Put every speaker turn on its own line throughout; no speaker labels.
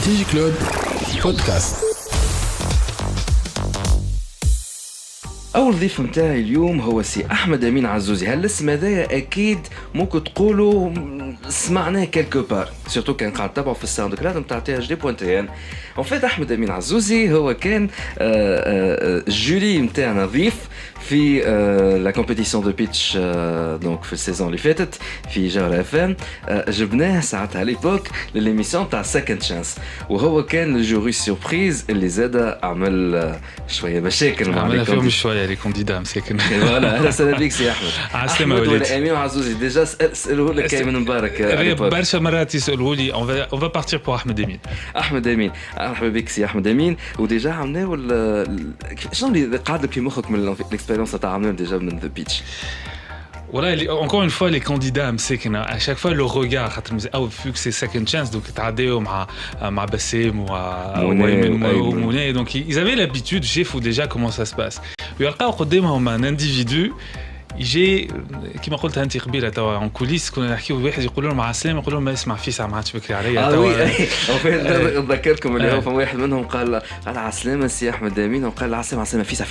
تيجي كلوب بودكاست. أول ضيف متاعي اليوم هو سي أحمد أمين عزوزي. هالاسم هذايا أكيد ممكن تقولوا سمعناه كيلكو بار، سورتو كان قاعد تتابعه في الساوند كلاود نتاع تي اش دي بوانتين. اون فيت أحمد أمين عزوزي هو كان جوري متاعنا ضيف في لا كومبيتيسيون دو بيتش دونك في السيزون اللي فاتت في جوهرة اف ام. جبناه ساعتها ليبوك لليميسيون تاع سكند شانس، وهو كان الجوري سيربريز اللي زاد عمل شويه مشاكل مع
عملنا فيهم شويه لي كونديدا مساكن.
فوالا اهلا وسهلا بك سي احمد.
عسلامة وليدي.
امين عزوزي ديجا سالوه لك من مبارك
برشا مرات يسالوا لي اون فا بارتير بور احمد امين.
احمد امين مرحبا بك سي احمد امين. وديجا عملناو شنو اللي قاعد لك في مخك من الاكسبيريونس تاع عملنا ديجا من ذا بيتش؟
Voilà, encore une fois, les candidats, à chaque fois, le regard, vu que c'est second chance, donc Tadeo, ma Bassem ou Mounet, donc ils avaient l'habitude, chef, ou déjà comment ça se passe. Il y a un individu. يجي كيما قلت انت قبيله توا ان كوليس كنا نحكيو واحد يقول لهم مع السلامه، يقول لهم ما اسمع فيسع ما عادش بكري عليا
توا. نذكركم اللي هو واحد منهم قال على السلامه سي احمد امين، وقال على السلامه فيسع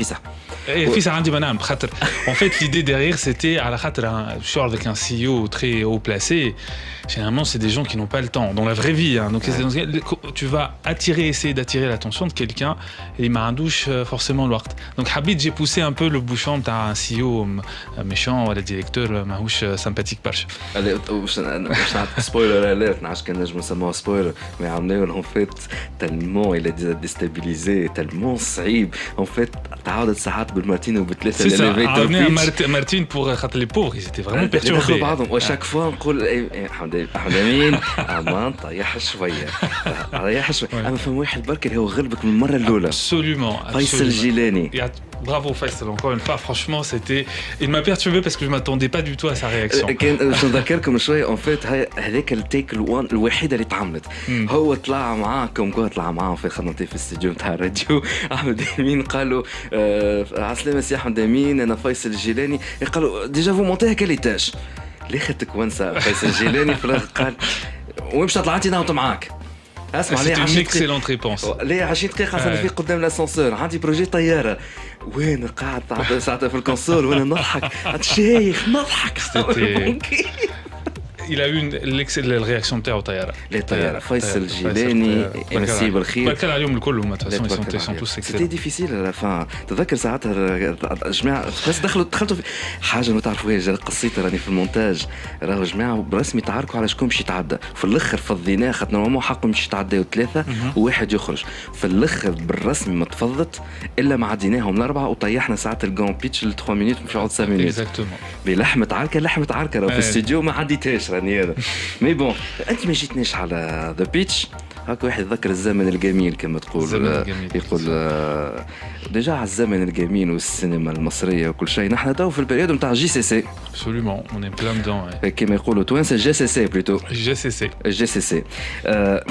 فيسع عندي منام خاطر en fait l'idée derrière c'était على خاطر je suis avec un CEO très haut placé. Généralement, c'est des gens qui n'ont pas le temps dans la vraie vie. Hein. Donc, tu vas essayer d'attirer l'attention de quelqu'un et il m'a un douche forcément l'ouart. Donc, Habib, j'ai poussé un peu le bouchon d'un CEO méchant ou le directeur mahouche sympathique parche.
Allez, spoiler alert, نعرفش كان نجم نسموه spoiler, mais عملناه en fait tellement il est déstabilisé, tellement صعيب. En fait, تعاودت ساعات بالمارتين وبثلاثة.
C'est ça. عملنا مارتين pour خاطر les pauvres, ils étaient vraiment perturbés.
بعضهم وشاك فوا نقول أحمد أمين أمان طيح شوية. أما فهم واحد برك اللي هو غلبك من المرة الأولى.
Absolument.
فيصل الجيلاني.
Bravo Faisal, encore une fois, franchement, il m'a perturbé parce que je m'attendais pas du tout à sa réaction.
كان نذكركم شوية en fait هذاك التيك الوحيدة اللي تعملت. هو طلع معاكم طلع معاهم في خدمتي في الاستديو نتاع الراديو. أحمد أمين قالوا عسلامة سي أحمد أمين أنا فيصل الجيلاني. قالوا ديجا فو مونتي هكا ليتاج. ليختك وانسى فيصل الجيلاني في الآخر قال ومش طلعتي ناوت معاك. اسمع لي
10 اكسلونت ريبونس.
لي 20 دقيقة أنا في قدام الأسانسور عندي بروجي طيارة. وين قاعد ساعتها في الكونسول وانا نضحك الشيخ نضحك.
Il a eu la réaction de طيارة.
طيارة فيصل الجيلاني يمسيه بالخير.
بارك عليهم الكل هما تفاصيل sont tous excellents.
سيتي ديفيسيل على فان. تذكر ساعتها جماعة بس دخلوا في حاجة ما تعرفوهاش قصيتها راني في المونتاج. راهو جماعة برسمي تعاركوا على شكون باش يتعدى. في الاخر فضيناه خاطر نورمالمون حقهم باش يتعداو ثلاثة وواحد يخرج. في الاخر بالرسمي ما تفضت الا ما عديناهم الاربعة وطيحنا ساعة الجون بيتش ل 3 مينوت مش 5 مينوت.
اكزاكتومون.
بلحمة عركة راهو في الاستوديو ما عديتهاش راني هذا. مي بون انت ما جيتنيش على ذا بيتش هاك واحد ذكر الزمن الجميل كما تقول. يقول ديجا على الزمن الجميل والسينما المصريه وكل شيء. نحن تو في البريود نتاع جي سي سي.
Absolument, on est plein dedans.
كما يقولوا توانسه جي سي سي بلوتو. جي سي سي.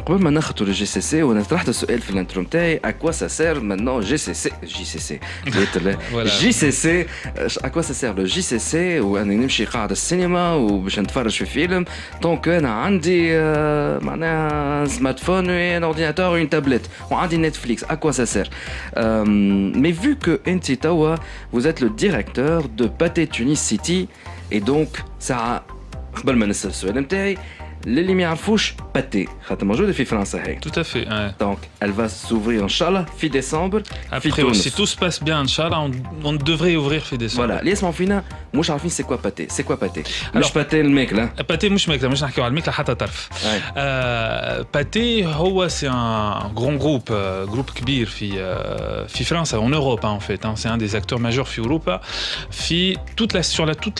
قبل ما ناخذوا الجي سي سي وانا طرحت السؤال في الانترو نتاعي اكوا سا سير مانون جي سي سي جي سي سي اكوا سا سير لو جي سي سي وانا نمشي قاعد السينما وباش نتفرج في فيلم دونك انا عندي معناها سمارت فون un ordinateur ou une tablette ou un Netflix, à quoi ça sert? Mais vu que Enti Tawa, vous êtes le directeur de Pathé Tunis City et donc ça قبل ما نسأل السؤال نتاعي اللي ما يعرفوش باتي خاطر موجوده في فرنسا هي.
Tout à fait.
Donc elle va s'ouvrir inchallah في ديسمبر.
Après si tout se passe bien inchallah on devrait ouvrir في ديسمبر.
Voilà, اللي يسمعوا فينا مش عارفين سي كوا باتي. سي كوا باتي؟ مش باتي الماكله.
باتي مش ماكله مش نحكيو على الماكله حتى طرف. باتي هو سي ان غران جروب كبير في فرنسا en Europe en fait. C'est un des acteurs majeurs في اوروبا في toute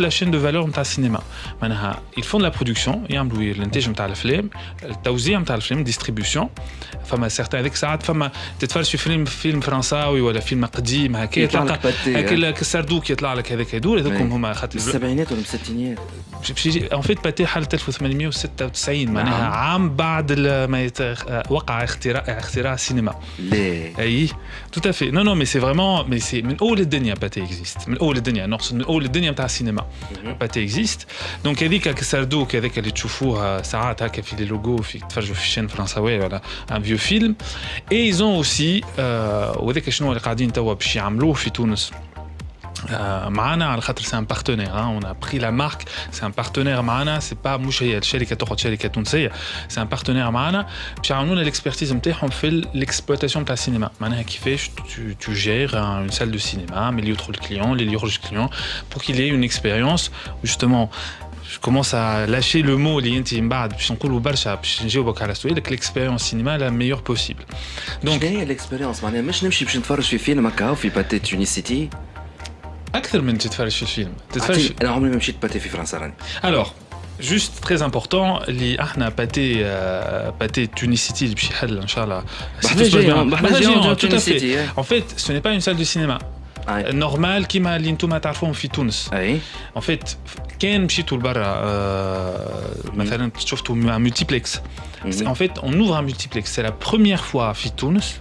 la chaîne de valeur نتاع السينما. معناها ils font de la production يعملوا الانتاج نتاع الافلام التوزيع نتاع الفيلم ديستريبيوشن. فما سيغتان هذيك ساعات فما تتفرج في فيلم فرنساوي ولا فيلم قديم هكا تلقى هكا السردوك يطلع لك هذاك هذول هذوكم هما خاطر
السبعينات ولا الستينات
ان فيت باتي حاله 1896 معناها عام بعد ما وقع اختراع السينما
ليه
اي tout à fait non non mais c'est vraiment mais c'est من اول الدنيا باتي existe من اول الدنيا نقصد من اول الدنيا نتاع السينما باتي existe donc هذيك كسردوك هذاك اللي تشوفوها ساعات هكا في لي لوغو في تفرجوا في الشين فرنساويه ولا ان فيو فيلم et ils ont aussi وهذاك شنو اللي قاعدين توا باش يعملوه في تونس معنا على خاطر c'est un partenaire on a pris la marque c'est un partenaire معنا c'est pas مش هي الشركه تاخذ شركه تونسيه c'est un partenaire معنا باش يعاونونا الاكسبرتيز نتاعهم في l'exploitation تاع السينما معناها كيفاش tu gères une salle de cinéma mais اللي يدخل الكليون اللي يخرج الكليون pour qu'il ait une expérience justement je commence à lâcher le mot اللي انت من بعد باش نقولوا برشا باش نجاوبك على سؤالك l'expérience cinéma la meilleure possible
donc شنو هي l'expérience معناها مش نمشي باش نتفرج في فيلم هكا في باتي تونيسيتي
أكثر من تتفرج في الفيلم
أنا عمري ما مشيت باتي في فرنسا راني
alors juste très important اللي احنا باتي تونيسيتي اللي باش يحل ان شاء الله
تونيسيتي
en fait ce n'est pas une salle de cinéma normal كيما اللي نتوما تعرفوهم في تونس en fait كان مشيتوا لبرا مثلا شفتوا un multiplex en fait on ouvre un multiplex c'est la première fois في تونس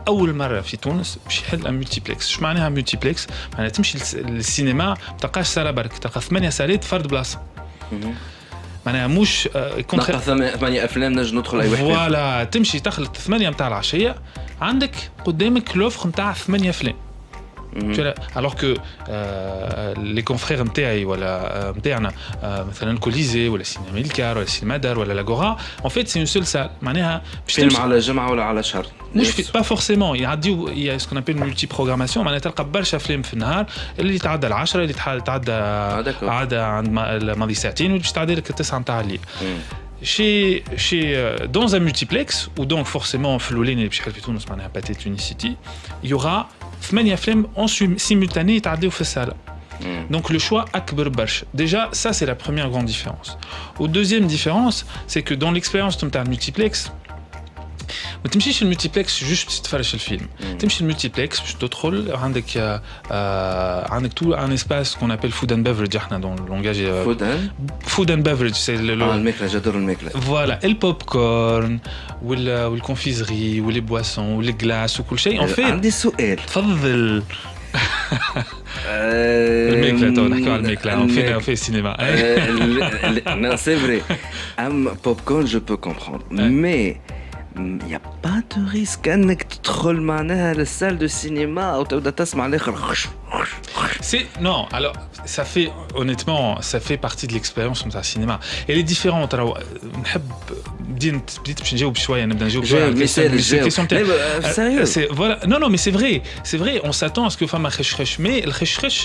اول مره في تونس باش يحل ملتيبلكس اش معناها ملتيبلكس معناها تمشي للسينما ما تلقاش صاله برك تلقى 8 صالات فرد بلاصه معناها مش
نلقى 8 افلام نجم ندخل اي واحد
فوالا تمشي تخلط 8 نتاع العشيه عندك قدامك لوفر نتاع 8 افلام alors que les confrères نتاعي ولا نتاعنا مثلا الكوليزي ولا السينما الكار ولا السينما دار ولا لاغورا en fait c'est une seule salle معناها
فيلم على جمعه ولا على شهر
مش pas forcément يعديو il y a ce qu'on appelle multi programmation معناها تلقى برشا افلام في النهار اللي يتعدى ال10 اللي يتعدى عاد عند ماضي ساعتين واللي يتعدى لك 9 نتاع الليل dans un multiplex où donc forcément في الاولاني اللي باش يحل في تونس معناها باتي تونيسيتي il y aura 8 أفلام en simultané يتعديو في السالة. Donc le choix أكبر برشا. Déjà ça c'est la première grande différence. Ou deuxième différence c'est que dans l'expérience نتاع الملتيبلكس ما تمشيش الملتيبلكس جوست تتفرج الفيلم تمشي الملتيبلكس باش تدخل عندك tout un espace qu'on appelle food and beverage احنا dans le langage food and beverage c'est
الماكله جدر الماكله
voilà البوب كورن والكونفيزري واللي بواسون والغلاس وكل شيء en fait
عندي سؤال
تفضل الماكله تو نحكيو على الماكله في السينما
non c'est vrai popcorn je peux comprendre mais il n'y a pas de risque انك تدخل معناها للسال دو سينما او تبدا تسمع الاخر
c'est non alors ça fait honnêtement ça fait partie de l'expérience de la cinéma elle est différente alors نحب بديت باش نجاوب شويه نبدا نجاوب شويه c'est voilà non mais c'est vrai on s'attend à ce que femme khashkhash mais le khashkhash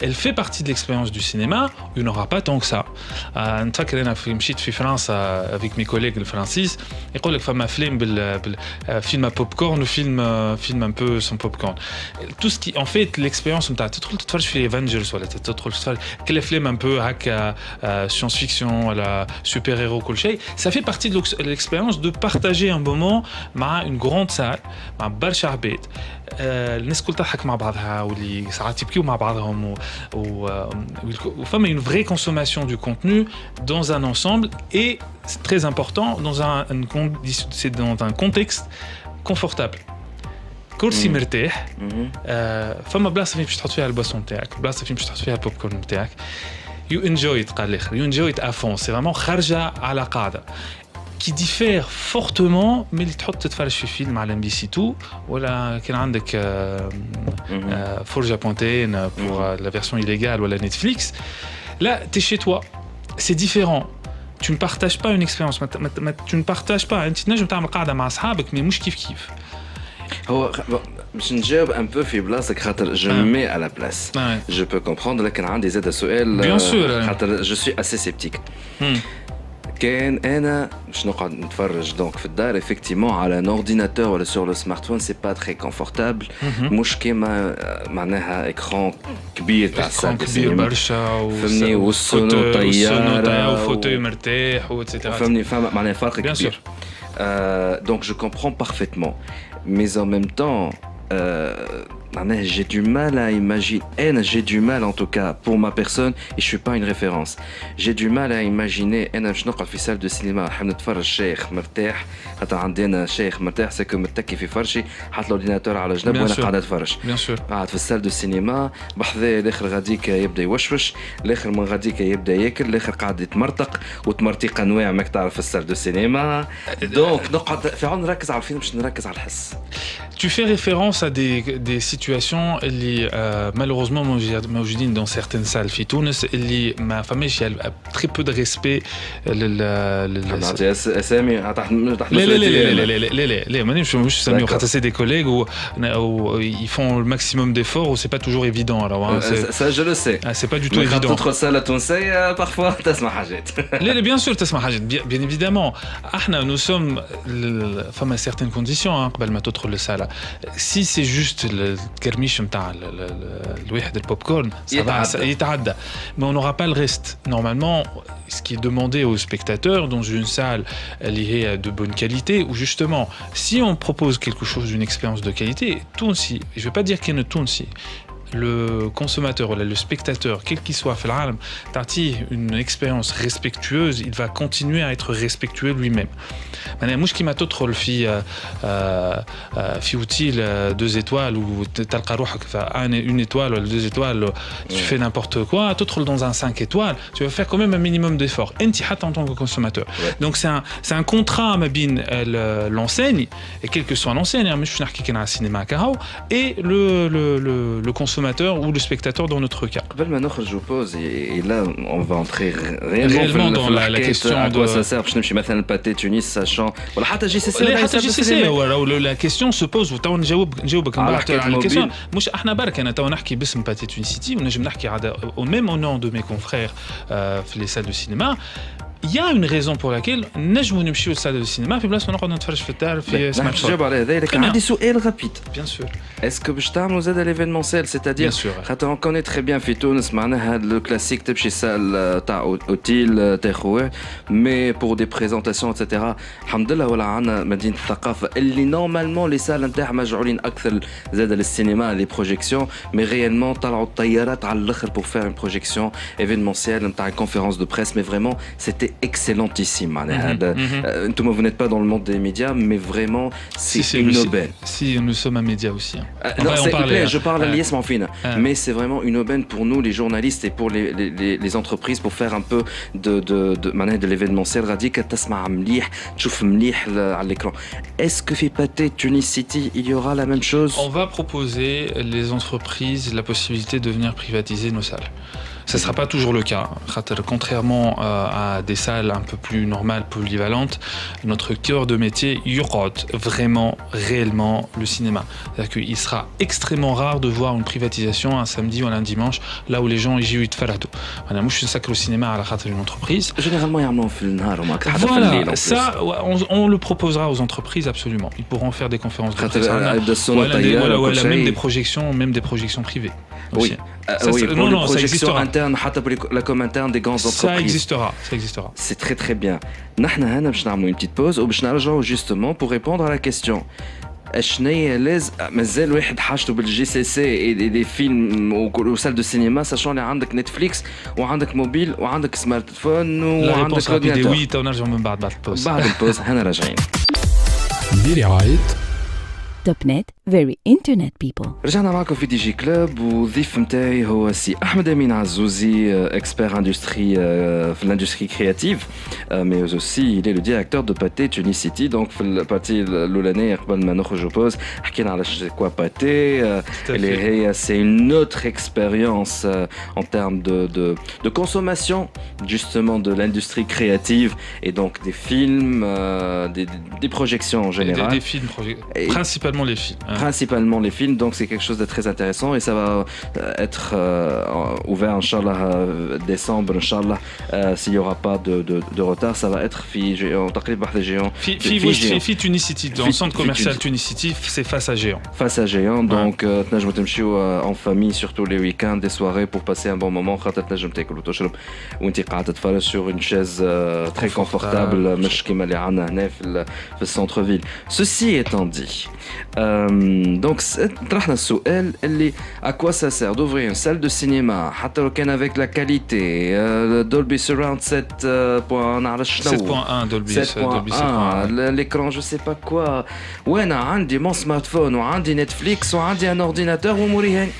elle fait partie de l'expérience du cinéma il n'y aura pas tant que ça نتفكر انا في مشيت في فرنسا avec mes collègues الفرنسيس يقول لك فما فيلم بالفيلم بوب كورن وفيلم un peu sans popcorn tout ce qui en fait l'expérience نتاع تدخل تتفرج في Avengers ولا تدخل تتفرج كل افلام un peu هكا science fiction ولا super héros كل شيء ça fait partie de l'expérience de partager un moment مع une grande salle مع برشا عباد الناس كل تضحك مع بعضها واللي ساعات يبكيو مع بعضهم وفما une vraie consommation du contenu dans un ensemble et c'est très important c'est dans un contexte confortable كرسي مرتاح فما بلاصه فين باش تحط فيها البواسون تاعك بلاصه فين باش تحط فيها البوب كورن تاعك you enjoy it قال الاخر you enjoy it à fond c'est vraiment خارجه على قاعده qui diffère fortement mais اللي تحط تتفرج في فيلم على MBC 2 ولا كان عندك Forja Pontaine pour la version illégale ولا Netflix là t'es chez toi c'est différent tu ne partages pas une expérience tu ne partages pas انت تنجم تعمل قاعده مع اصحابك mais مش كيف
هو باش نجاوب ان بو في بلاصتك خاطر جو مي على بلاس جو بو كومبروندر لكن عندي زاد سؤال خاطر جو سوي اسي سيبتيك كان انا باش نقعد نتفرج دونك في الدار افكتيمون على ان اورديناتور ولا سور لو سمارت فون سي با تري كونفورتابل مش كيما معناها اكران كبير تاع السال
كبير برشا
فهمني والصوت طياره
وفوتوي مرتاح واتسيتيرا
فهمني معناها فرق كبير donc je comprends parfaitement mais en même temps j'ai du mal à imaginer, j'ai du mal en tout cas pour ma personne, et je suis pas une référence. J'ai du mal à imaginer انا باش نقعد في salle de cinéma نتفرج شيخ مرتاح. خاطر عندنا شيخ مرتاح سكو متكي في فرشي حاط الاورديناتور على جنب وانا قاعد اتفرج. قاعد في السال دو سينما بحذا الاخر غاديك يبدا يوشوش، الاخر من غاديك يبدا ياكل، الاخر قاعد يتمرتق وتمرتيق انواع ماك تعرف في السال دو سينما. دونك نقعد فعلا نركز على الفيلم باش نركز على الحس.
Tu fais référence à des situations اللي malheureusement موجودين dans certaines salles في تونس اللي ما فماش très peu de respect
نعطي اسامي
لا مانيش نسميو خاطر سي دي كوليغ و ils font le maximum d'efforts ou c'est pas toujours évident alors
ça je le sais
c'est pas du tout évident.
تدخل سالة تونسية parfois تسمع حاجات.
لا bien sûr تسمع حاجات bien évidemment. احنا nous sommes فما certaines conditions قبل ما تدخل للسالة. si c'est juste الكرميش نتاع الواحد البوب كورن يتعدى mais on n'aura pas le reste. Normalement ce qui est demandé aux spectateurs dans une salle liée à de bonne qualité ou justement si on propose quelque chose d'une expérience de qualité, Tounsi, je vais pas dire qu'il y a Tounsi, le consommateur ou le spectateur, quel qu'il soit, une expérience respectueuse, il va continuer à être respectueux lui-même. Moi, ce qui m'a trop le fi utile 2 étoiles ou une étoile ou 2 étoiles, tu fais n'importe quoi, tout dans un 5 étoiles, tu vas faire quand même un minimum d'efforts. En tant que consommateur. Donc c'est un contrat à l'enseigne, et quelle que soit l'enseigne, cinéma et le consommateur ou le spectateur dans notre cas.
Je pose et là on va entrer réellement
dans la question
à quoi ça sert. Je مثلا le pâté Tunis sachant ولا حتى GCC
ولا la question se pose وتو نجاوبك على الكيسيون. مش احنا برك انا تو نحكي باسم باتي تونسيتي ونجم نحكي على au même au nom de mes confrères في les salles de cinéma. Il y a une raison pour laquelle نجمو نمشيو للسال de cinéma في بلاصه نقعد نتفرج في الدار في سمارت فون.
نجاوب على هذا لكن عندي سؤال رابيد.
Bien sûr.
Est-ce que باش تعملوا زاد l'événementiel, c'est-à-dire خاطر on connaît très bien في تونس معناها le classique تمشي سال تاع اوتيل تاخذ mais pour des présentations etc. الحمد لله ولا عندنا مدينه الثقافه اللي نورمالمون لي سال نتاعها مجعولين اكثر زاد للسينما لي بروجيكسيون mais réellement طلعوا الطيارات على الاخر pour faire une projection événementielle نتاع une conférence de presse mais vraiment c'était excellentissime. Vous n'êtes pas dans le monde des médias, mais vraiment, c'est une aubaine.
Si, nous sommes un média aussi.
Non, s'il vous plaît, je parle à l'IS Manfine, mais c'est vraiment une aubaine pour nous, les journalistes, et pour les entreprises, pour faire un peu de l'événementiel radical. À l'écran. Est-ce que fait Pathé Tunis City, il y aura la même chose?
On va proposer les entreprises la possibilité de venir privatiser nos salles. Ce ne sera pas toujours le cas. Contrairement à des salles un peu plus normales, polyvalentes, notre cœur de métier, yurot vraiment, réellement le cinéma. C'est-à-dire qu'il sera extrêmement rare de voir une privatisation un samedi ou un dimanche, là où les gens y jouent de farado. Moi, je suis sacré au cinéma à la khatra d'une entreprise.
Généralement, il y a
voilà, ça, on le proposera aux entreprises absolument. Ils pourront faire des conférences de presse. Voilà, même des projections privées.
Oui. Oui, pour les projections internes, pour la com interne des grandes entreprises.
Ça existera.
C'est très très bien. Nous allons faire une petite pause et nous allons justement pour répondre à la question. شناهي لازم مازال واحد حاجته بالجي سي سي دي فيلم وسال دو سينما ساشون اللي عندك نتفليكس وعندك موبيل وعندك سمارت فون وعندك
اورديناتور. وي تو نرجعوا من بعد البوز.
بعد البوز هنا راجعين.
برعاية توب نت very internet people.
رجعنا معكم في دي جي كلوب وضيف متاعي هو سي احمد امين عزوزي اكسبير اندستري في الاندستري كرياتيف مي اوسي il est le directeur de Pathé Tunis City. donc في البارتي الاولانيه قبل ما نخرجوا بوز حكينا على كوا باتي اللي هي c'est une autre expérience en termes de consommation justement de l'industrie créative et donc des films des projections en général
des films principalement les films.
Principalement les films, donc c'est quelque chose de très intéressant et ça va être ouvert Inch'Allah décembre Inch'Allah s'il n'y aura pas de retard. Ça va être
fi Tunis City, dans le centre commercial Tunis City, c'est face à Géant.
Face à Géant, donc تنجموا تمشيوا en famille surtout les week-ends, des soirées pour passer un bon moment. خاطر تنجم تاكل وتشرب وانت قاعد تتفرج sur une chaise très confortable مش كيما اللي عندنا هنا في الcentre ville. Ceci étant dit, Donc طرحنا السؤال اللي à quoi ça sert d'ouvrir une salle de cinéma حتى لو كان avec la qualité Dolby Surround 7.1 نعرفش شنو
7.1 Dolby
7.1 l'écran je sais pas quoi وانا عندي mon smartphone وعندي Netflix وعندي un ordinateur وموري هاني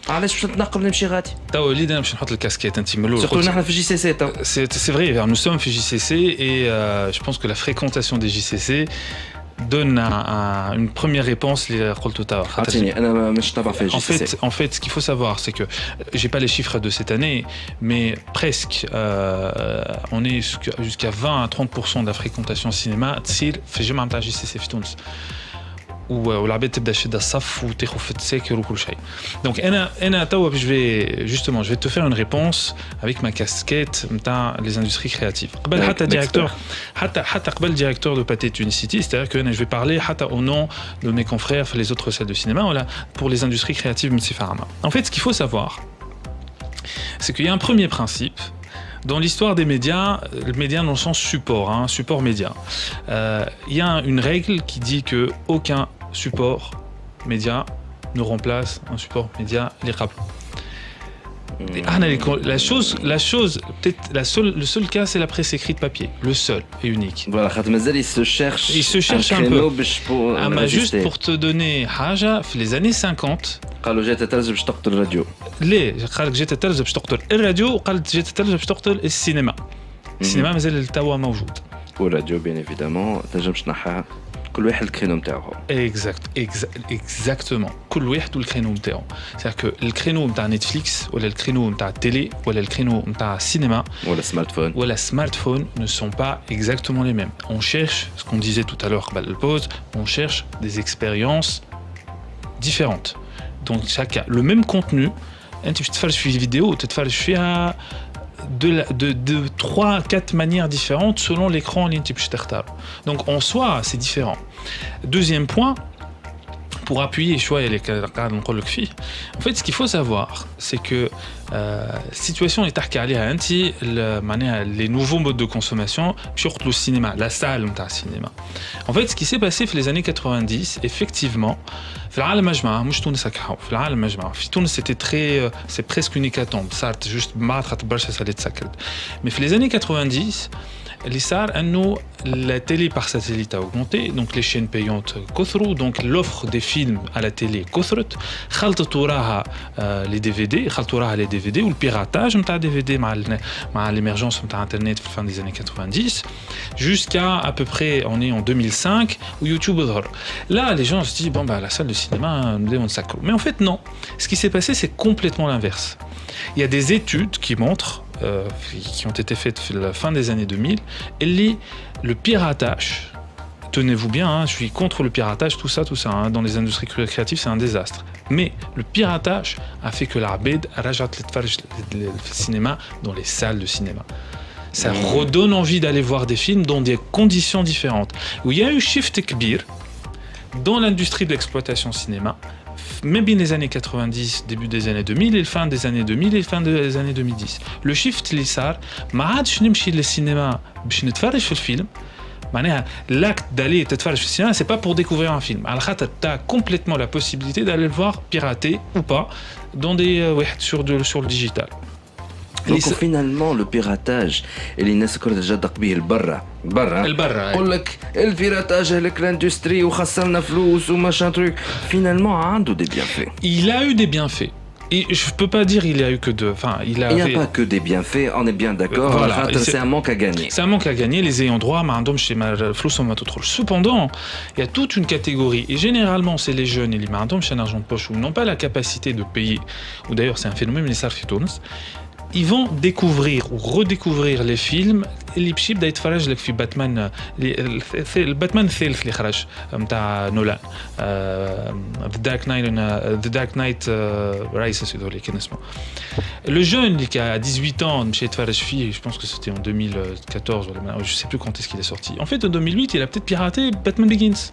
علاش باش نتنقل نمشي غادي
تو وليد انا باش نحط الكاسكيت انت من الاول
surtout نحن في JCC تو
c'est vrai nous sommes في JCC et je pense que la fréquentation des JCC donne une première réponse اللي قلته تو
انا مش تابع في JCC.
En fait ce qu'il faut savoir c'est que j'ai pas les chiffres de cette année mais presque on est jusqu'à 20 à 30% de la fréquentation cinéma تصير في الجامعه نتاع JCC في تونس والعباد تبدا تشد الصف وتاخذ في التساكر وكل شيء. Donc انا توا je vais te faire une réponse avec ma casquette نتاع les industries créatives. قبل حتى directeur حتى قبل directeur de Pathé Tunicity, c'est-à-dire que je vais parler حتى au nom de mes confrères les autres salles de cinéma voilà pour les industries créatives Mtsifarama. En fait ce qu'il faut savoir c'est qu'il y a un premier principe dans l'histoire des médias, le média dans le sens support, support média. Il y a une règle qui dit que aucun support média ne remplace un support média libre. La chose, peut-être le seul cas, c'est la presse écrite papier, le seul et unique.
Voilà, il se cherche
un peu. Juste pour te donner haja, les années 50.
قالوا جات تلزم باش تقتل الراديو.
ليه؟ قالك جات تلزم باش تقتل الراديو وقالت جات تلزم باش تقتل السينما. السينما مازال توا موجود.
والراديو بيان ايفيدامون تنجمش تنحى كل واحد الكرينو نتاعو.
Exactement. كل واحد والكرينو نتاعو. C'est-à-dire que الكرينو نتاع نتفليكس ولا الكرينو نتاع التيلي ولا الكرينو نتاع السينما ولا السمارتفون ne sont pas exactement les mêmes. On cherche ce qu'on disait tout à l'heure قبل البوز, on cherche des expériences différentes. Donc chacun le même contenu انت باش تتفرج في فيديو تتفرج فيها de 3-4 manières différentes selon l'écran اللي انت باش تختار. Donc en soi c'est différent. Deuxième point pour appuyer شويه اللي قاعد نقول لك فيه. En fait ce qu'il faut savoir c'est que situation اللي تحكي عليها انت معناها les nouveaux modes de consommation surtout le cinéma, la salle نتاع السينما. En fait ce qui s'est passé في les années 90 effectivement في العالم أجمع مش تونس هكا في العالم أجمع في تونس c'était très c'est presque une hécatombe صارت juste ما خاطر برشا سالات سكرت. Mais في les années 90 اللي صار انه la télé par satellite a augmenté, donc les chaînes payantes كثروا, donc l'offre des films à la télé كثرت, خلطت وراها les DVD, خلطت وراها les DVD والبيراتاج نتاع DVD مع l'émergence نتاع internet في fin des années 90 jusqu'à peu près on est en 2005 où YouTube ظهر. Là les gens se disent bon bah la salle de cinéma on sacre. Mais en fait non. Ce qui s'est passé c'est complètement l'inverse. Il y a des études qui montrent qui ont été faites à la fin des années 2000 et le piratage, tenez-vous bien, je suis contre le piratage, tout ça dans les industries créatives c'est un désastre, mais le piratage a fait que l'arbed rajat le cinéma dans les salles de cinéma. Ça redonne envie d'aller voir des films dans des conditions différentes, où il y a eu shift kbir dans l'industrie de l'exploitation cinéma même bien les années 90, début des années 2000 et fin des années 2000 et fin des années 2010. Le shift اللي صار ما عادش نمشي للسينما باش نتفرج في الفيلم. معناها l'acte d'aller تتفرج في السينما c'est pas pour découvrir un film. على خاطر t'as complètement la possibilité d'aller le voir piraté ou pas dans des sur le digital.
Donc finalement le piratage اللي الناس كلها تجدق به البرة يقول لك البيراتاج هلك لاندستري وخسرنا فلوس وماشان تروك finalement عنده des bienfaits.
Il a eu des bienfaits. Et je peux pas dire il y a eu que deux. Enfin, il n'y a
pas que des bienfaits, on est bien d'accord. Voilà, c'est un manque à gagner.
C'est un manque à gagner. Les ayants droit, cependant, il y a toute une catégorie. Et généralement, c'est les jeunes et les marandom chez un argent de poche où ils n'ont pas la capacité de payer. Ou d'ailleurs, c'est un phénomène, les sarfitons. Ils vont découvrir ou redécouvrir les films اللي بشي بدا يتفرج لك في باتمان الباتمان الثالث اللي خرج نتاع نولان The Dark Knight Rises هذول كان اسمه. Le jeune qui a 18 ans مشى يتفرج فيه, je pense que c'était en 2014 ou je sais plus quand est-ce qu'il est sorti. En fait en 2008 il a peut-être piraté Batman Begins.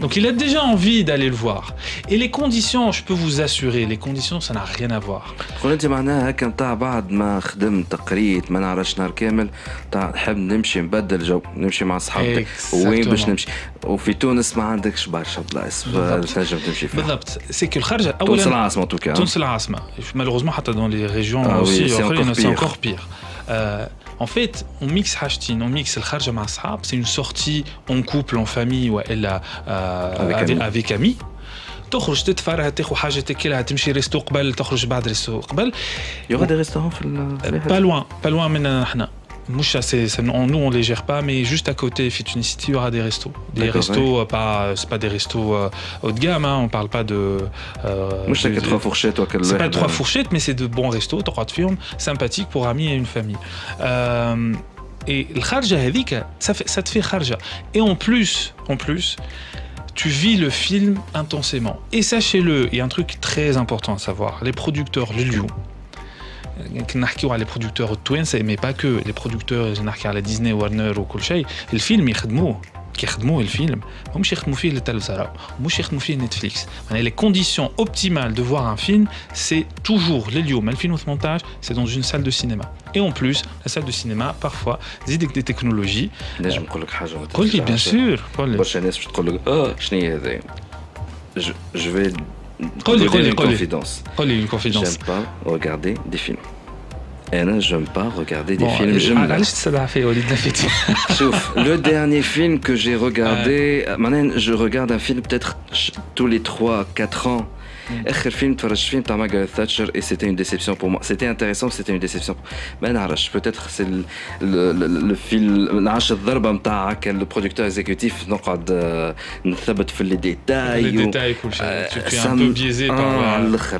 Donc il a déjà envie d'aller le voir. Et les conditions, je peux vous assurer, les conditions, ça n'a rien à voir.
قول انت معناها هكا نتاع بعد ما خدمت قريت ما نعرفش نهار كامل تاع نحب نمشي نبدل جو نمشي مع صحابي وين باش نمشي وفي تونس ما عندكش برشا بلايص تنجم تمشي فيها
بالضبط سي كو الخارجه اولا
تونس العاصمه ان توكا
تونس العاصمه مالوغوزمون حتى دون لي ريجيون اوسي سي encore pire. En fait, on mixe Hachtin, on mixe le Kharja ma Ashab, c'est une sortie en couple, en famille, ou elle avec amis. تخرج تتفرج تاخذ حاجتك كلها تمشي ريستو قبل تخرج بعد ريستو قبل.
يوغا دي ريستورون في
pas loin مننا نحنا. مش nous on les gère pas mais juste à côté Fitunicity il y aura des restos. Des restos c'est pas des restos haut de gamme hein, on parle pas de
مش هكا 3 fourchettes وكل
c'est pas 3 fourchettes mais c'est de bons restos, 3 films sympathiques pour amis et une famille. Et le kharja هذيك ça te fait kharja et en plus tu vis le film intensément. Et sachez-le, il y a un truc très important à savoir, les producteurs Liliou نحكيو على les producteurs التوانسة mais pas que les producteurs نحكي على ديزني وارنر وكل شيء الفيلم كيخدموه الفيلم مش يخدموا فيه للتلفزة مش يخدموا فيه نتفليكس يعني les conditions optimales de voir un film c'est toujours اليوم الفيلم 18 c'est dans une salle de cinéma et en plus la salle de cinéma parfois زيدك des technologies
نجم نقول لك حاجة
قول لي bien sûr
برشا ناس باش تقول لك شنو هي هذايا je vais
قول لي une confidence.
J'aime pas regarder des films. أنا j'aime pas regarder des films.
علاش تسرع فيه وليد لفتي؟
شوف, le dernier film que j'ai regardé, maintenant je regarde un film peut-être tous les 3-4 ans. آخر فيلم تفرجت فيه تاع مارغريت ثاتشر et c'était une déception pour moi. C'était intéressant, c'était une déception. ما نعرفش peut-être c'est le film نعرفش الضربة نتاع هكا le producteur exécutif نقعد نثبت في les détails
كل شيء. Tu es un peu biaisé par
الآخر.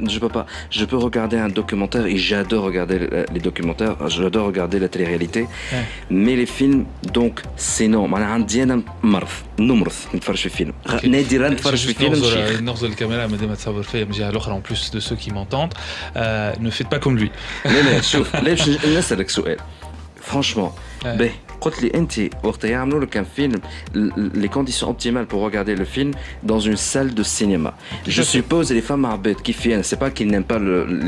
Je peux pas. Je peux regarder un documentaire et j'adore regarder les documentaires. J'adore regarder la télé-réalité. Mais les films donc c'est non. معناها عندي أنا مرض نتفرج في فيلم. نادرا نتفرج في فيلم.
نغزل الكاميرا مادام تصور فيا من جهه الاخرى en plus de ceux qui m'entendent ne faites pas comme lui.
لا شوف ليش نسألك سؤال franchement باهي قلت لي انت وقت يعملوا لك un film les conditions optimales pour regarder le film dans une salle de cinéma. Je suppose les femmes عباد كيف انا c'est pas qu'ils n'aiment pas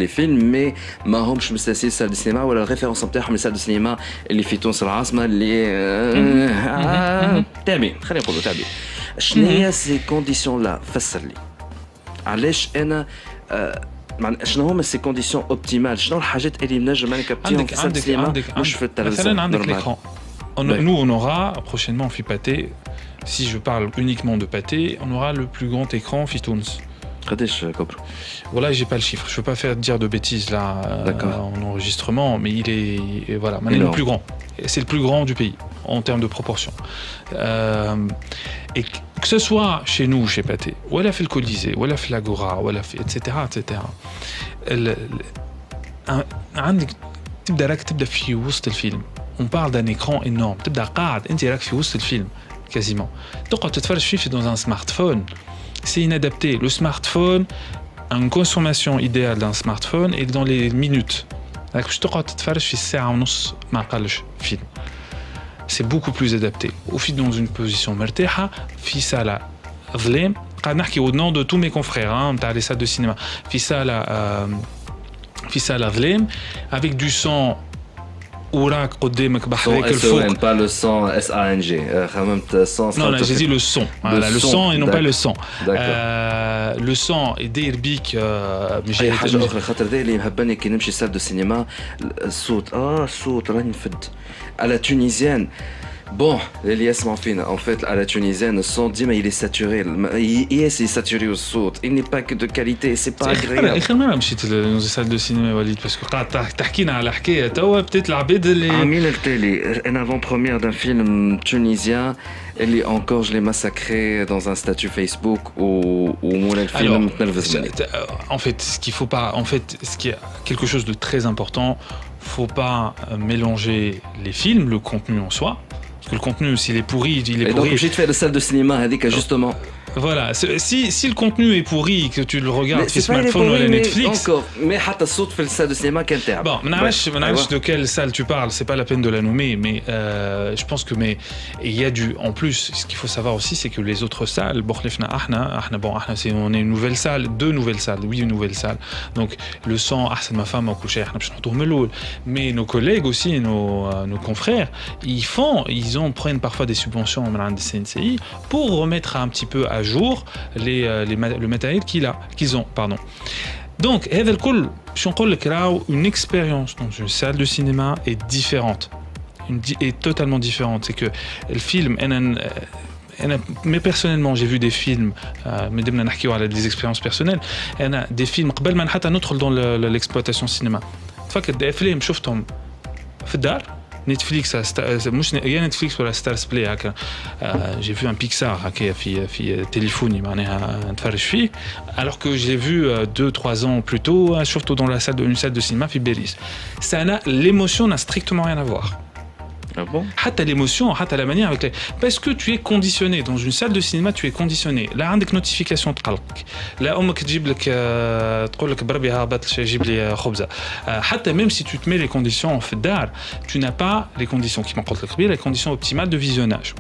les films mais ما همش مستسيل salle de cinéma ولا الريفيرونس نتاعهم salle de cinéma اللي في تونس العاصمه اللي تابعين خلينا نقولوا تابعين. شنو هي ces conditions là فسر لي علاش انا شنو هما سي كونديسيون اوبتيمال شنو الحاجات اللي نجم انا كابتيهم في السينما مش في التلفزيون
مثلا عندك l'écran nous on aura prochainement في Pathé si je parle uniquement de Pathé on aura le plus grand écran في تونس
قداش كبر
voilà j'ai pas le chiffre je veux pas faire dire de bêtises là en enregistrement mais il est voilà maintenant le plus grand c'est le plus grand du pays en termes de proportion et que ce soit chez nous chez Pathé ou à la fait le Colisée ou à la fait l'Agora ou à la fait etc عندك تبدا في وسط الفيلم on parle d'un écran énorme تبدا قاعد انت راك في وسط الفيلم quasiment تقعد تتفرج فيه dans un smartphone c'est inadapté le smartphone une consommation idéale d'un smartphone est dans les minutes باش تقعد تتفرج في ساعه ونص ما اقلش فيلم c'est beaucoup plus adapté وفي dans une position مرتاحه في صاله ظلام قاعد نحكي au nom de tous mes confrères نتاع les salles de cinéma في صاله ظلام avec du son وراك قدامك بحريك الفوق
pas le son SANG خممت son
non j'ai dit le son voilà le son et non pas le son le son est داير بيك
مش حاجه اخرى خاطر ذا اللي مهبني كي نمشي سال دو سينما الصوت الصوت راني نفد على تونيزيان Bon, les يسمعوا فينا en fait à la tunisienne le son ديما il est saturé il est saturé au son il n'est pas que de qualité c'est pas agréable.
اخر مره مشيت للسال دو سينما وليد باسكو قاعد تحكينا على حكايه توا بتيت العباد اللي
عاملين التالي ان avant première d'un film tunisien اللي encore je l'ai massacré dans un statut Facebook où مولا الفيلم تنرفز مني.
En fait ce qu'il faut pas en fait ce qui est quelque chose de très important faut pas mélanger les films le contenu en soi. Parce que le contenu, s'il est pourri, il est pourri.
Et donc, j'ai fait la salle de cinéma, justement.
Voilà, si le contenu est pourri et que tu le regardes sur smartphone ou à Netflix.
Encore, mais حتى الصوت في الصالة de cinéma كان تعب.
Bon, ما نعرفش de quelle salle tu parles, c'est pas la peine de la nommer, mais je pense que il y a en plus, ce qu'il faut savoir aussi, c'est que les autres salles, بخلفنا احنا on est une nouvelle salle, 2 nouvelles salles, oui une nouvelle salle. Donc le son احسن ما فما وكل شيء احنا باش نحطوه من الأول. Mais nos collègues aussi, nos confrères, ils prennent parfois des subventions من des CNCI pour remettre un petit peu à jour le matériel qu'ils ont. Pardon. Donc, une expérience dans une salle de cinéma est différente, est totalement différente. C'est que le film, mais personnellement, j'ai vu des films, mais des expériences personnelles, des films, قبل ما نحط ندخل dans l'exploitation cinéma. تفكر des films شفتهم في الدار. نتفليكس مش يا نتفليكس ولا ستارز بلاي هكا جي فيو ان بيكسار هكا في تليفوني معناها نتفرج فيه alors que j'ai vu 2-3 ans plus tôt surtout dans une salle de cinéma في باريس. Ça n'a l'émotion n'a strictement rien à voir.
Ah bon?
حتى l'émotion, حتى la manière avec parce que tu es conditionné dans une salle de cinéma, tu es conditionné. Là عندك notification تقلقك. لا امك تجيب لك تقول لك بربي هابط جيب لي خبزه. حتى même si tu te mets les conditions في الدار, tu n'as pas les conditions qui قلت لك les conditions optimales de visionnage.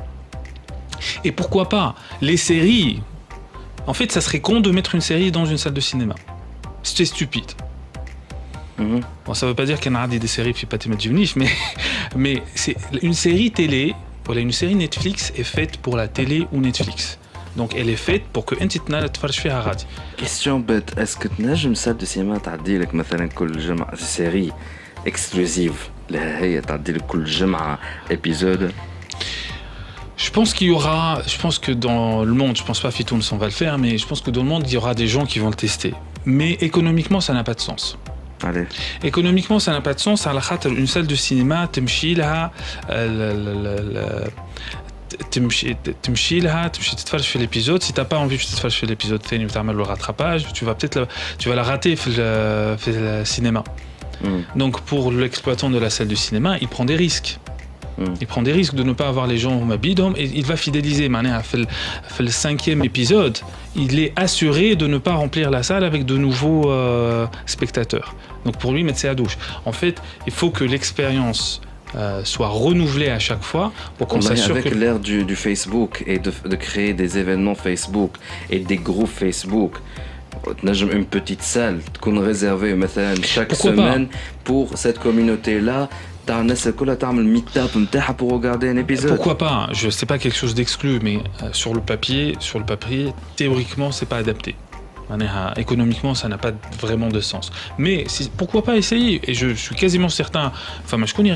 Et pourquoi pas les séries? En fait, ça serait con de mettre une série dans une salle de cinéma. C'est stupide. Bon, ça veut pas dire qu'il y en a des séries qui pas mais c'est une série télé, voilà, une série Netflix est faite pour la télé ou Netflix. Donc elle est faite pour que انت تتفرج فيها غادي.
Question bête, est-ce que تنجم salle de cinéma تعدي لك مثلا كل جمعة série exclusive اللي هي تعدي لك كل جمعة épisode?
Je pense que dans le monde, je pense pas Fitoums on va le faire, mais je pense que dans le monde il y aura des gens qui vont le tester. Mais économiquement ça n'a pas de sens.
Allez.
Économiquement, ça n'a pas de sens. À la khâter, une salle de cinéma, تمشي لها تتفرج في l'épisode. Si t'as pas envie de تتفرج في l'épisode ثاني وتعمل le rattrapage, tu vas la rater في le cinéma. Donc pour l'exploitant de la salle de cinéma, il prend des risques. Il prend des risques de ne pas avoir les gens au mabidom et il va fidéliser. Fait le 5e épisode, il est assuré de ne pas remplir la salle avec de nouveaux spectateurs. Donc pour lui, mettre ses à douche. En fait, il faut que l'expérience soit renouvelée à chaque fois pour qu'on s'assure
avec l'ère du Facebook et de créer des événements Facebook et des groupes Facebook. Une petite salle qu'on réservée chaque semaine pour cette communauté-là. Pour regarder un épisode.
Pourquoi pas? Je sais pas quelque chose d'exclu, mais sur le papier, théoriquement, c'est pas adapté. Économiquement, ça n'a pas vraiment de sens. Mais pourquoi pas essayer? Et je suis quasiment certain. Enfin, je connais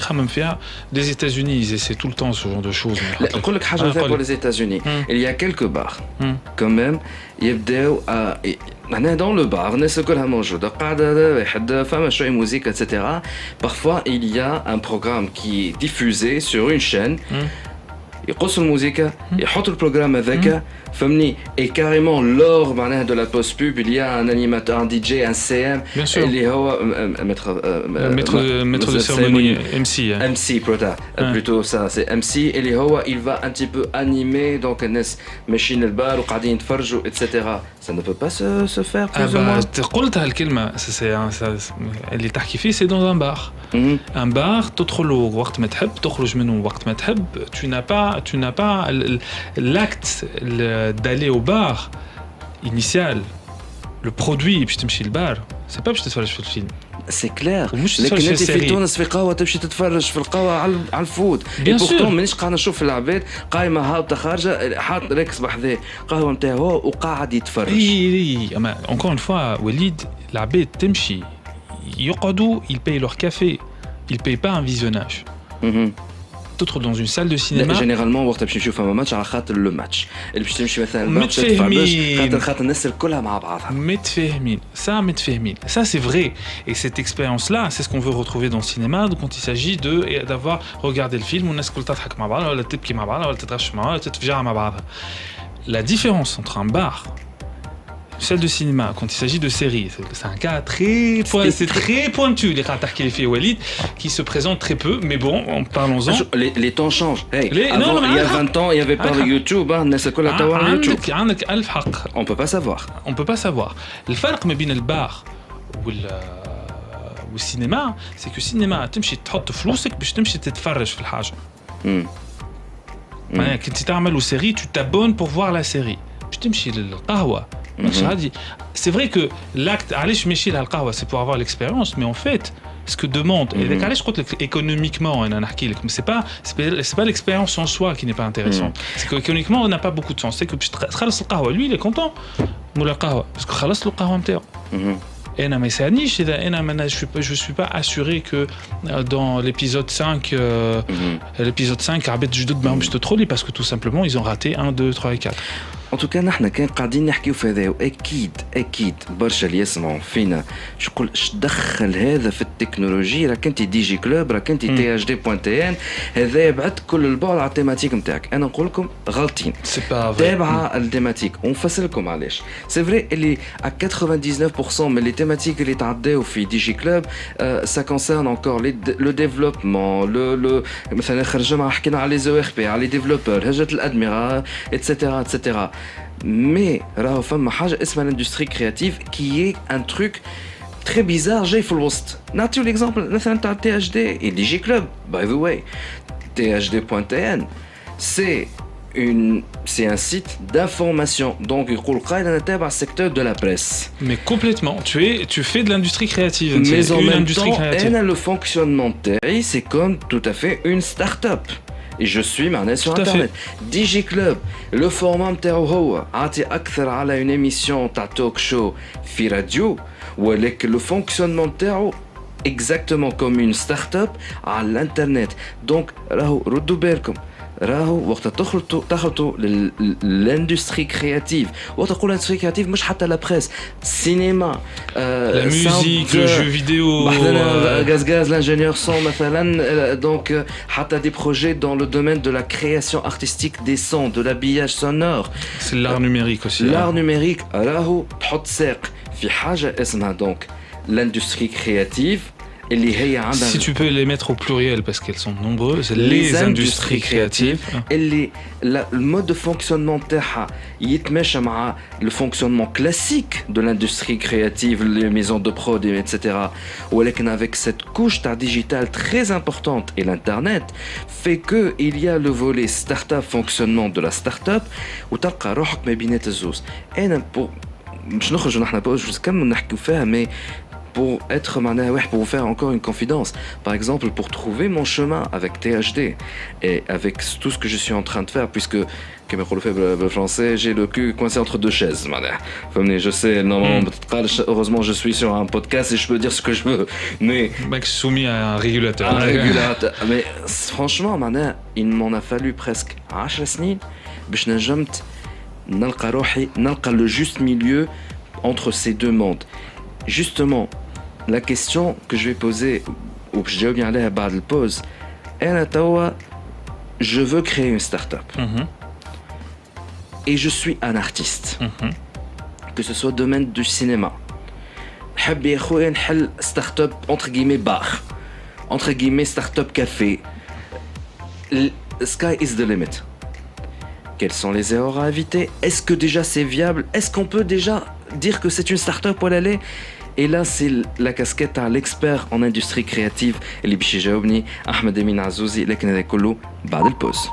des États-Unis, ils essaient tout le temps ce genre de choses.
Pour les États-Unis, il y a quelques bars, quand même. Dans le bar, musique, etc. Parfois, il y a un programme qui est diffusé sur une chaîne. يقص الموسيقى يحط البروغرام هذاك فهمني et carrément lors de la pause pub il y a un animateur un DJ un CM اللي هو
maître de cérémonie
MC plutôt ça c'est MC اللي هو il va un petit peu animer donc الناس ماشيين البار وقاعدين يتفرجوا etc. Ça ne peut pas se faire plus ou moins.
قلت هالكلمة اللي تحكي فيه c'est dans un bar. Un bar تدخل وقت ما تحب تخرج منه وقت ما تحب. Tu n'as pas l'acte d'aller au bar initial, le produit باش تمشي للبار, c'est pas باش تتفرج في الفيلم.
C'est clair. لكن انت في تونس في قهوه تمشي تتفرج في القهوه على الفود. بورتون مانيش قاعد نشوف العباد قايمه هابطه خارجه حاط راكس بحذاه قهوه نتاعو وقاعد يتفرج.
اي اما encore une fois وليد العباد تمشي يقعدوا ils payent leur café, ils payent pas un visionnage. تدخل dans une salle de cinéma.
généralement وقت باش نمشيو فما ماتش على خاطر لو ماتش اللي باش تمشي مثلا خاطر الناس الكلها مع بعضها
متفاهمين ça c'est vrai et cette expérience là c'est ce qu'on veut retrouver dans le cinéma quand il s'agit d'avoir regardé le film والناس كلها تضحك مع بعضها ولا تبكي مع بعضها ولا تتغش مع بعضها ولا تتفجع مع بعضها. La différence entre un bar Celle de cinéma, quand il s'agit de séries, c'est un cas très pointu, les Khatarki Walid, qui se présente très peu, mais bon, parlons-en.
Les temps changent. Hey, avant, il y a 20 ans, il n'y avait pas le YouTube, on ne peut pas savoir.
On ne peut pas savoir. Le فرق ما بين البار والسينما, c'est que le cinéma, تمشي تحط فلوسك باش تمشي تتفرج في الحاجة. معناها كنت تعمل série, tu t'abonnes pour voir la série. باش تمشي للقهوة. C'est vrai que l'acte, علاش ماشي للقهوة, c'est pour avoir l'expérience, mais en fait, ce que demande, et علاش قلت لك économiquement, أنا نحكي لك, mais c'est pas l'expérience en soi qui n'est pas intéressante. C'est qu'économiquement, on n'a pas beaucoup de sens. C'est que باش تخلص القهوة, lui, il est content مولا القهوة, parce que خلص له القهوة نتاعو. أنا ما يساعدنيش إذا أنا je suis pas assuré que dans l'épisode 5 l'épisode 5 عباد جدد ما همش تدخلي parce que tout simplement ils ont raté 1 2 3 et 4.
En tout cas نحن كان قاعدين نحكيو في هذا, واكيد برشا اللي يسمعوا فينا شقول اش دخل هذا في التكنولوجيا, راك انت دي جي كلوب, راك انت تي اش دي بوان تي ان, هذا يبعد كل البعد على التيماتيك نتاعك. انا نقول لكم غلطين, تابعه التيماتيك ونفسر لكم علاش. سي فري اللي 99% من لي تيماتيك اللي تعداو في دي جي كلوب ça concerne encore le développement, le مثلا خرجنا حكينا على لي زو ار بي, على لي ديفلوبر, هجة الادمغه etc. Mais راهو فما حاجه اسمها l'industrie créative qui est un truc très bizarre. جاي في الوسط نعطيو l'exemple مثلا تاع تي اتش دي et دي جي كلوب. by the way THD.TN c'est un site d'information, donc يقول قايل انا تابع secteur de la presse.
Mais complètement, tu fais de l'industrie créative.
Mais en même temps, le fonctionnement تاعي c'est comme tout à fait une start-up. Et je suis maintenant sur internet. DJ Club, le format نتاعو هو عاطي اكثر على une émission تاع توك شو في راديو, ولكن le fonctionnement نتاعو exactement comme une start-up على الانترنت. donc راهو ردوا بالكم, راهو وقت تخلطوا للاندستري كرياتيف. وقت تقول الاندستري كرياتيف مش حتى لا بريس, سينما,
لا ميوزيك, لو جو فيديو,
غاز l'ingénieur son مثلا. donc حتى des projets dans le domaine de la création artistique des sons, de l'habillage sonore.
c'est l'art numérique aussi.
l'art numérique راهو تحط ساق في حاجه اسمها donc l'industrie créative.
Si tu peux les mettre au pluriel parce qu'elles sont nombreuses, les industries créatives.
Le mode de fonctionnement تاعها يتماشى مع le fonctionnement classique de l'industrie créative, les maisons de prod, etc. ولكن avec cette couche digitale très importante et l'internet fait que il y a le volet start-up, fonctionnement de la start-up, وتلقى روحك ما بينات الزوز. أنا مش نخرج نحن باش نكمل نحكيو فيها, mais pour être pour vous faire encore une confidence, par exemple pour trouver mon chemin avec THD et avec tout ce que je suis en train de faire, puisque comme on le fait le français, j'ai le cul coincé entre deux chaises. Je sais, normalement, heureusement je suis sur un podcast et je peux dire ce que je veux, mais
mec soumis à un régulateur.
Mais franchement, il m'en a fallu presque 10 سنين باش نجمت نلقى روحي, نلقى le juste milieu entre ces deux mondes. Justement, la question que je vais poser, ou que je vais bien aller à bas de pause, je veux créer une start-up. Et je suis un artiste. Que ce soit domaine du cinéma. حبي يا خويا نحل start-up entre guillemets bar, entre guillemets start-up café. Sky is the limit. Quelles sont les erreurs à éviter? Est-ce que déjà c'est viable? Est-ce qu'on peut déjà dire que c'est une start-up ou l'aller? Et là, c'est la casquette à l'expert en industrie créative. اللي باش يجاوبني أحمد أمين عزوزي, لكن هذا كله بعد البوز.